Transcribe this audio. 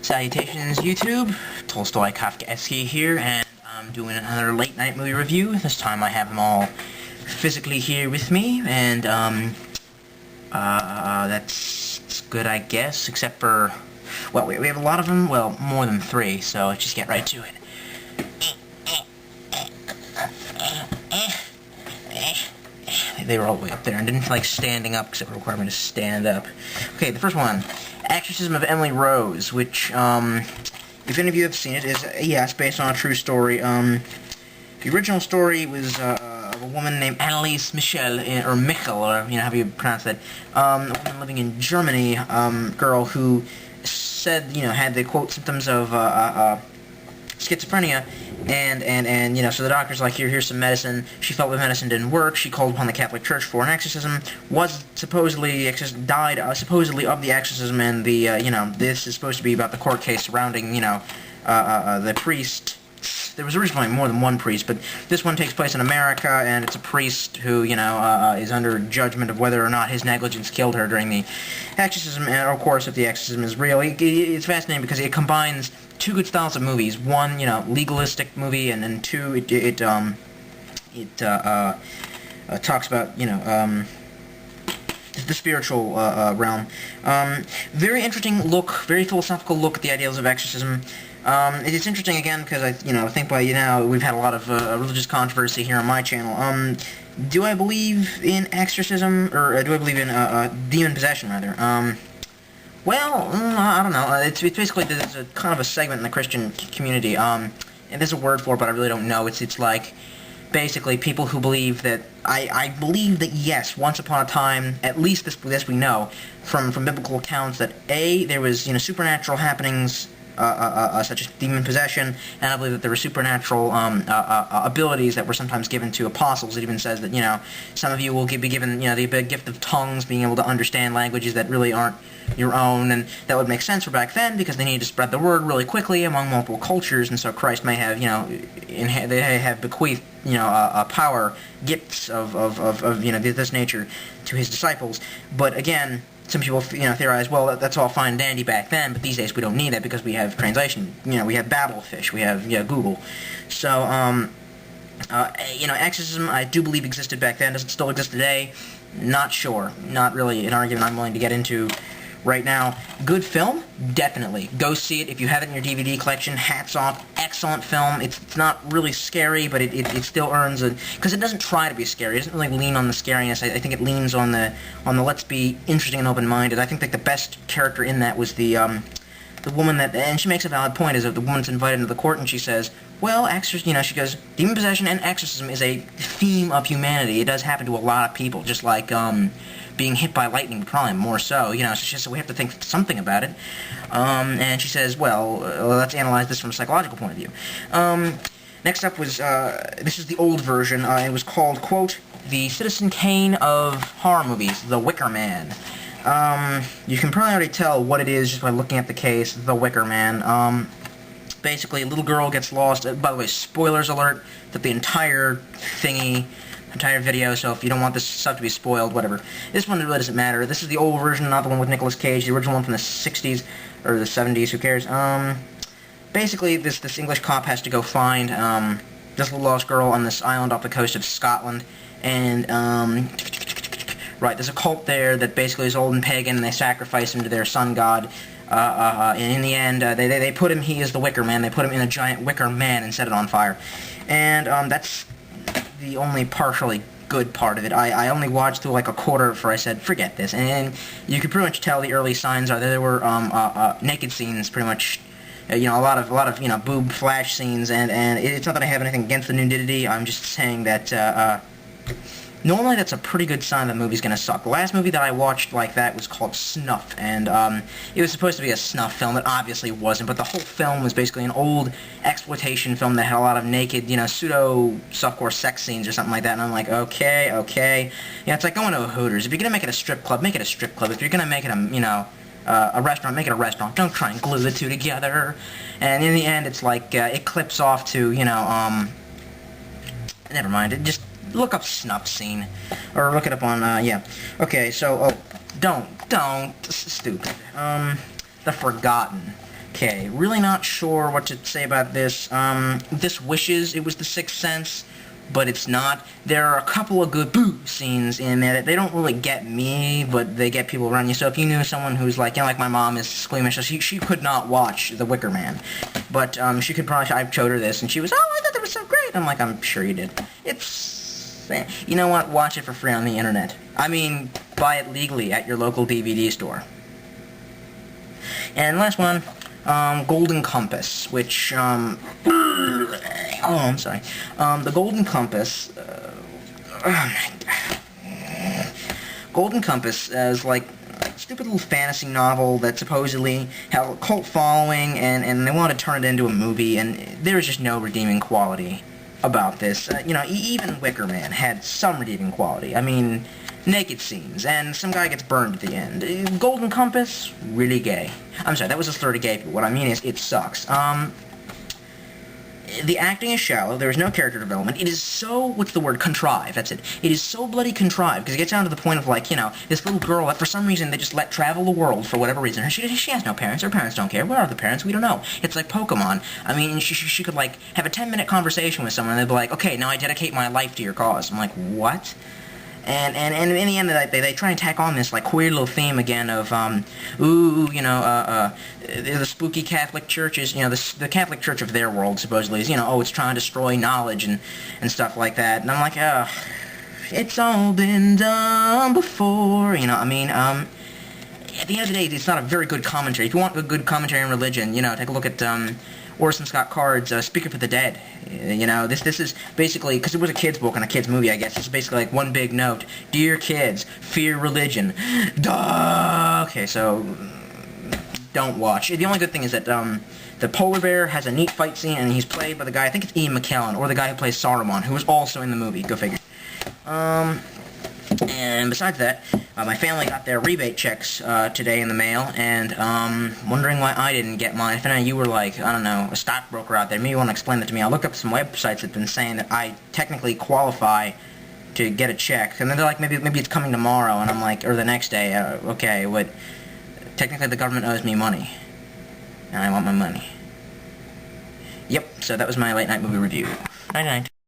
Salutations YouTube, Tolstoy Kafkaesky here, and I'm doing another late night movie review. This time I have them all physically here with me, and that's good, I guess, except for, well, we have a lot of them, well, more than 3, so let's just get right to it. They were all the way up there and didn't feel like standing up because it would require me to stand up. Okay, the first one, Exorcism of Emily Rose, which, if any of you have seen it, is, yes, based on a true story. The original story was of a woman named Anneliese Michel, or Michel, or, you know, how you pronounce that, a woman living in Germany, girl who said, you know, had the, quote, symptoms of, schizophrenia, and you know, so the doctor's like, here's some medicine. She felt the medicine didn't work. She called upon the Catholic Church for an exorcism. Was supposedly died supposedly of the exorcism, and the you know, this is supposed to be about the court case surrounding, you know, the priest. There was originally more than one priest, but this one takes place in America, and it's a priest who, you know, is under judgment of whether or not his negligence killed her during the exorcism, and of course, if the exorcism is real. It's fascinating because it combines two good styles of movies. One, you know, legalistic movie, and then two, it talks about, you know, the spiritual realm. Very interesting look, very philosophical look at the ideals of exorcism. It's interesting again because I think by now we've had a lot of religious controversy here on my channel. Do I believe in exorcism, or do I believe in demon possession rather? Well, I don't know. It's basically, there's a kind of a segment in the Christian community. And there's a word for it, but I really don't know. It's like basically people who believe that I believe that, yes, once upon a time, at least this we know from biblical accounts, that there was, you know, supernatural happenings such as demon possession, and I believe that there were supernatural abilities that were sometimes given to apostles. It even says that, you know, some of you will be given, you know, the gift of tongues, being able to understand languages that really aren't your own, and that would make sense for back then because they needed to spread the word really quickly among multiple cultures, and so Christ may have, you know, they have bequeathed, you know, power, gifts of you know, this nature to his disciples. But again, some people, you know, theorize, well, that's all fine and dandy back then, but these days we don't need that because we have translation. You know, we have Babelfish, we have, yeah, Google. So, you know, exorcism, I do believe existed back then. Does it still exist today? Not sure. Not really an argument I'm willing to get into right now. Good film? Definitely. Go see it if you have it in your DVD collection. Hats off. Excellent film. It's not really scary, but it still earns a... because it doesn't try to be scary. It doesn't really lean on the scariness. I think it leans on the let's be interesting and open-minded. I think that the best character in that was the woman that... and she makes a valid point, is that the woman's invited into the court and she says, well, you know, she goes, demon possession and exorcism is a theme of humanity. It does happen to a lot of people, just like, being hit by lightning, probably more so, you know, so she says, we have to think something about it. And she says, well, let's analyze this from a psychological point of view. Next up was, this is the old version. It was called, quote, The Citizen Kane of Horror Movies, The Wicker Man. You can probably already tell what it is just by looking at the case, The Wicker Man. Basically, a little girl gets lost. By the way, spoilers alert, that the entire video, so if you don't want this stuff to be spoiled, whatever. This one really doesn't matter. This is the old version, not the one with Nicolas Cage, the original one from the 60s, or the 70s, who cares. Basically, this English cop has to go find, this little lost girl on this island off the coast of Scotland, and, right, there's a cult there that basically is old and pagan, and they sacrifice him to their sun god. And in the end, they put him, he is the Wicker Man, they put him in a giant wicker man and set it on fire. And, that's the only partially good part of it. I only watched through like a quarter before I said, forget this. And you could pretty much tell the early signs are that there were, naked scenes, pretty much, you know, a lot of, you know, boob flash scenes, and it's not that I have anything against the nudity, I'm just saying that, normally that's a pretty good sign that the movie's gonna suck. The last movie that I watched like that was called Snuff, and it was supposed to be a snuff film. It obviously wasn't, but the whole film was basically an old exploitation film that had a lot of naked, you know, pseudo-softcore sex scenes or something like that, and I'm like, okay. Yeah, it's like going to a Hooters. If you're gonna make it a strip club, make it a strip club. If you're gonna make it a, you know, a restaurant, make it a restaurant. Don't try and glue the two together. And in the end, it's like, it clips off to, you know, never mind, it just... look up Snuff Scene, or look it up on, yeah. Okay, so, don't, stupid. The Forgotten. Okay, really not sure what to say about this. This wishes it was The Sixth Sense, but it's not. There are a couple of good boo scenes in there that they don't really get me, but they get people around you. So if you knew someone who's like, like my mom is squeamish, she could not watch The Wicker Man. But she could probably, I showed her this, and she was, oh, I thought that was so great. I'm like, I'm sure you did. It's, you know what, watch it for free on the internet. I mean, buy it legally at your local DVD store. And last one, Golden Compass, which, oh, I'm sorry. The Golden Compass, Golden Compass is like a stupid little fantasy novel that supposedly had a cult following, and they wanted to turn it into a movie, and there was just no redeeming quality about this. Even Wicker Man had some redeeming quality. I mean, naked scenes, and some guy gets burned at the end. Golden Compass, really gay. I'm sorry, that was a slur to gay people. What I mean is, it sucks. The acting is shallow, there is no character development, it is so, what's the word, contrived, that's it. It is so bloody contrived, because it gets down to the point of, like, this little girl that for some reason they just let travel the world for whatever reason. She has no parents, her parents don't care, where are the parents, we don't know. It's like Pokemon. I mean, she could, like, have a 10-minute conversation with someone, and they'd be like, okay, now I dedicate my life to your cause. I'm like, what? And in the end, they try and tack on this, like, queer little theme again of, the spooky Catholic churches, the Catholic Church of their world, supposedly, is, it's trying to destroy knowledge and stuff like that. And I'm like, it's all been done before, at the end of the day, it's not a very good commentary. If you want a good commentary on religion, take a look at, Orson Scott Card's Speaker for the Dead. This is basically, because it was a kid's book and a kid's movie, I guess, it's basically like one big note. Dear kids, fear religion. Duh! Okay, so, don't watch. The only good thing is that, the polar bear has a neat fight scene, and he's played by the guy, I think it's Ian McKellen, or the guy who plays Saruman, who was also in the movie. Go figure. And besides that, my family got their rebate checks today in the mail, and wondering why I didn't get mine. If any of you were like, I don't know, a stockbroker out there, maybe you want to explain that to me. I looked up some websites that have been saying that I technically qualify to get a check, and then they're like, maybe it's coming tomorrow, and I'm like, or the next day, okay, what? Technically the government owes me money, and I want my money. Yep, so that was my late night movie review. Night-night.